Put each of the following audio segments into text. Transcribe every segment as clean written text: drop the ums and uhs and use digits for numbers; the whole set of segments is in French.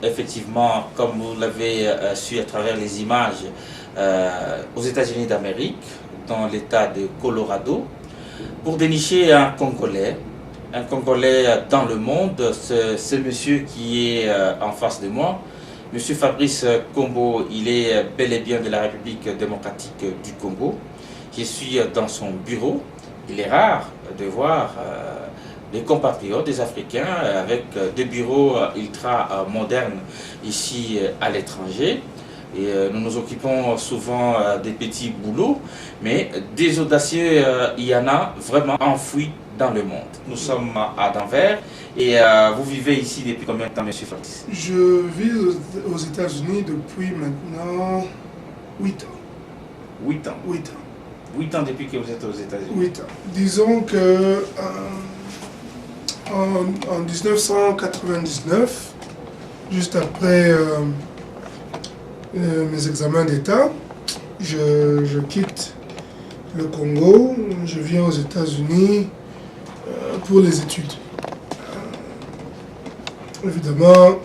effectivement, comme vous l'avez su à travers les images, aux États-Unis d'Amérique, dans l'État de Colorado, pour dénicher un Congolais dans le monde. Ce monsieur qui est en face de moi, monsieur Fabrice Kombo, il est bel et bien de la République démocratique du Congo. Je suis dans son bureau. Il est rare de voir des compatriotes, des Africains, avec des bureaux ultra modernes ici à l'étranger. Et nous nous occupons souvent des petits boulots, mais des audacieux, il y en a vraiment enfouis dans le monde. Nous sommes à Denver et vous vivez ici depuis combien de temps, monsieur Fabrice? Je vis aux États-Unis depuis maintenant 8 ans. 8 ans. 8 ans. 8 ans depuis que vous êtes aux États-Unis. 8 ans. Disons que en 1999, juste après mes examens d'État, je quitte le Congo, je viens aux États-Unis pour les études. Évidemment,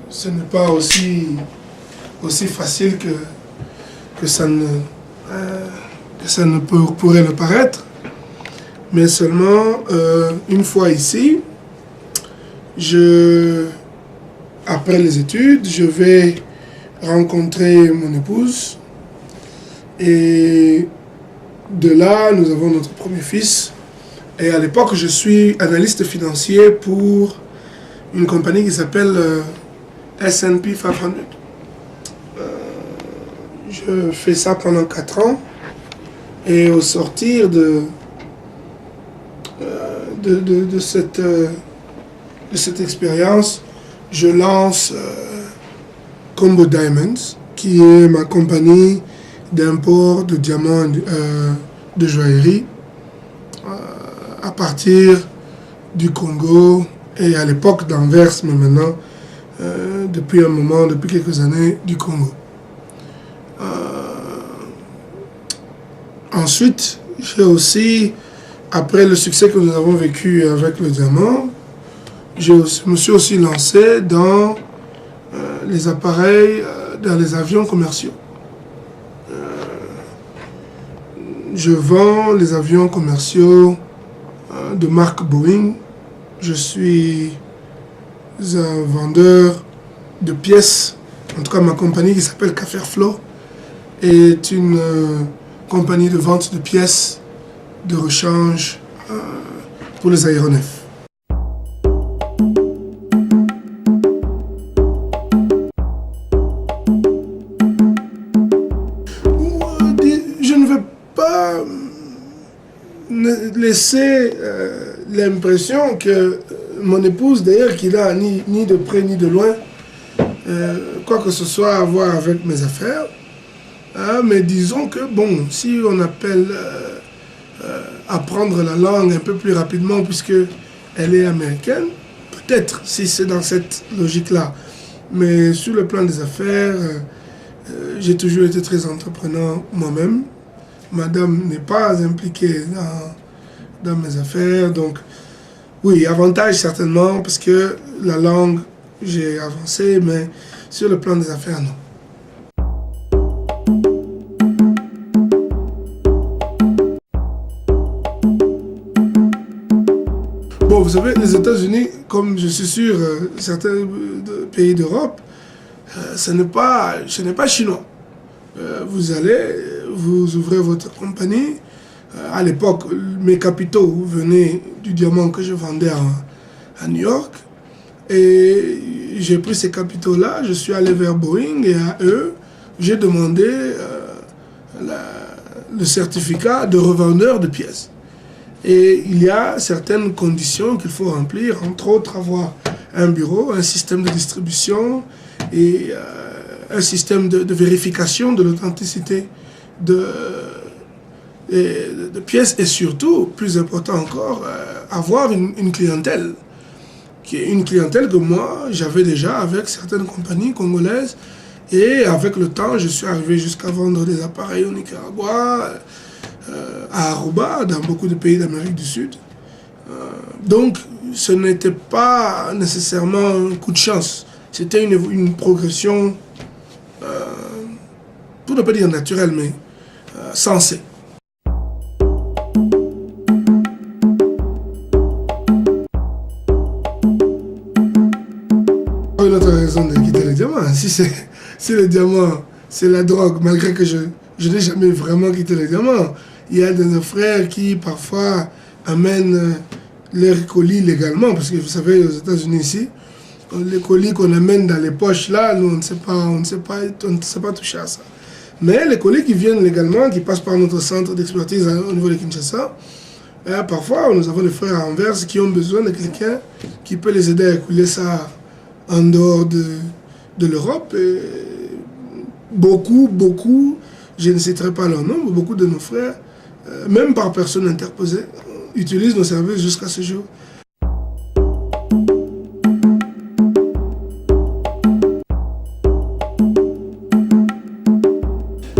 ce n'est pas aussi facile que ça ne pourrait le paraître, mais seulement une fois ici, après les études, je vais rencontrer mon épouse et de là, nous avons notre premier fils. Et à l'époque, je suis analyste financier pour une compagnie qui s'appelle S&P 500. Je fais ça pendant 4 ans et au sortir de cette expérience, je lance Combo Diamonds, qui est ma compagnie d'import de diamants de joaillerie à partir du Congo et à l'époque d'Anvers, mais maintenant, depuis quelques années, du Congo. Ensuite, j'ai aussi, après le succès que nous avons vécu avec le diamant, je me suis aussi lancé dans les appareils, dans les avions commerciaux. Je vends les avions commerciaux de marque Boeing. Je suis un vendeur de pièces. En tout cas, ma compagnie qui s'appelle Caferflow est une compagnie de vente de pièces de rechange pour les aéronefs. Je ne veux pas laisser l'impression que mon épouse, d'ailleurs, qui n'a ni de près ni de loin, quoi que ce soit à voir avec mes affaires, mais disons que, bon, si on appelle apprendre la langue un peu plus rapidement puisque elle est américaine, peut-être si c'est dans cette logique-là. Mais sur le plan des affaires, j'ai toujours été très entreprenant moi-même. Madame n'est pas impliquée dans mes affaires, donc oui, avantage certainement parce que la langue, j'ai avancé, mais sur le plan des affaires, non. Bon, vous savez, les États-Unis, comme je suis sûr certains pays d'Europe, ce n'est pas chinois. Vous allez, vous ouvrez votre compagnie. À l'époque, mes capitaux venaient du diamant que je vendais à New York. Et j'ai pris ces capitaux-là, je suis allé vers Boeing et à eux, j'ai demandé le certificat de revendeur de pièces. Et il y a certaines conditions qu'il faut remplir, entre autres avoir un bureau, un système de distribution et un système de vérification de l'authenticité de pièces et surtout, plus important encore, avoir une clientèle. Qui est une clientèle que moi, j'avais déjà avec certaines compagnies congolaises. Et avec le temps, je suis arrivé jusqu'à vendre des appareils au Nicaragua, à Aruba, dans beaucoup de pays d'Amérique du Sud. Donc, ce n'était pas nécessairement un coup de chance. C'était une progression, pour ne pas dire naturelle, mais sensée. Une autre raison de quitter le diamant, si le diamant, c'est la drogue, malgré que je n'ai jamais vraiment quitté le diamant. Il y a de nos frères qui parfois amènent leurs colis légalement, parce que vous savez, aux États-Unis ici, les colis qu'on amène dans les poches là, nous, on ne sait pas toucher à ça. Mais les colis qui viennent légalement, qui passent par notre centre d'expertise au niveau de Kinshasa, parfois nous avons des frères à Anvers qui ont besoin de quelqu'un qui peut les aider à écouler ça en dehors de l'Europe. Beaucoup, je ne citerai pas leur nom, mais beaucoup de nos frères, même par personne interposée, utilisent nos services jusqu'à ce jour.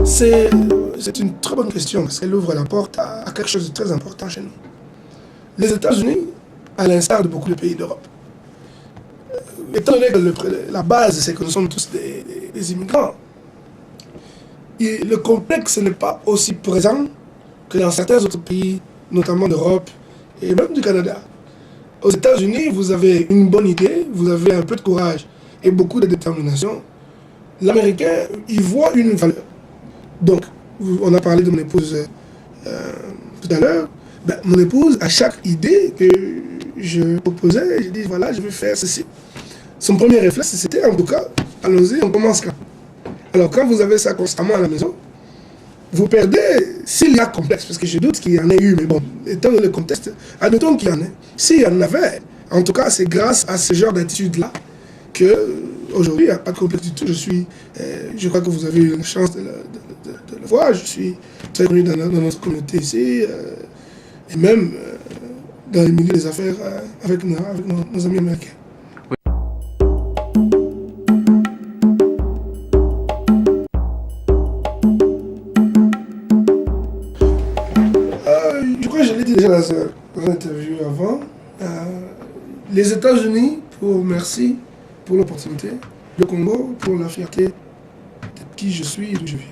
C'est une très bonne question parce qu'elle ouvre la porte à quelque chose de très important chez nous. Les États-Unis, à l'instar de beaucoup de pays d'Europe, étant donné que la base, c'est que nous sommes tous des immigrants, et le complexe n'est pas aussi présent que dans certains autres pays, notamment d'Europe et même du Canada. Aux États-Unis, vous avez une bonne idée, vous avez un peu de courage et beaucoup de détermination. L'Américain, il voit une valeur. Donc, on a parlé de mon épouse tout à l'heure. Mon épouse, à chaque idée que je proposais, je dis voilà, je vais faire ceci. Son premier réflexe, c'était en tout cas, allons-y, on commence quand. Alors, quand vous avez ça constamment à la maison, vous perdez, s'il y a complexe, parce que je doute qu'il y en ait eu, mais bon, étant dans le contexte, admettons qu'il y en ait. S'il y en avait, en tout cas, c'est grâce à ce genre d'attitude-là que aujourd'hui, il n'y a pas de complexe du tout. Je crois que vous avez eu la chance de le voir. Je suis très connu dans notre communauté ici, et même dans les milieux des affaires avec nos amis américains. Je crois que je l'ai dit déjà dans une interview avant. Les États-Unis, merci pour l'opportunité. Le Congo, pour la fierté de qui je suis et d'où je viens.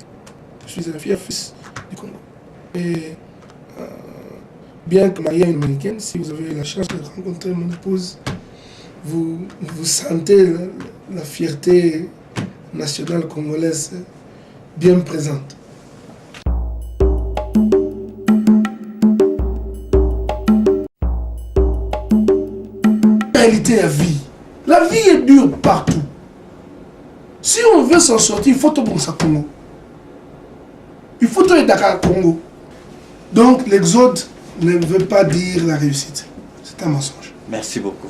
Je suis un fier fils du Congo. Et bien que marié à une Américaine, si vous avez la chance de rencontrer mon épouse, vous sentez la fierté nationale congolaise bien présente. La vie. La vie est dure partout. Si on veut s'en sortir, il faut tout bon ça Congo. Il faut tout être Dakar Congo. Donc l'exode ne veut pas dire la réussite. C'est un mensonge. Merci beaucoup.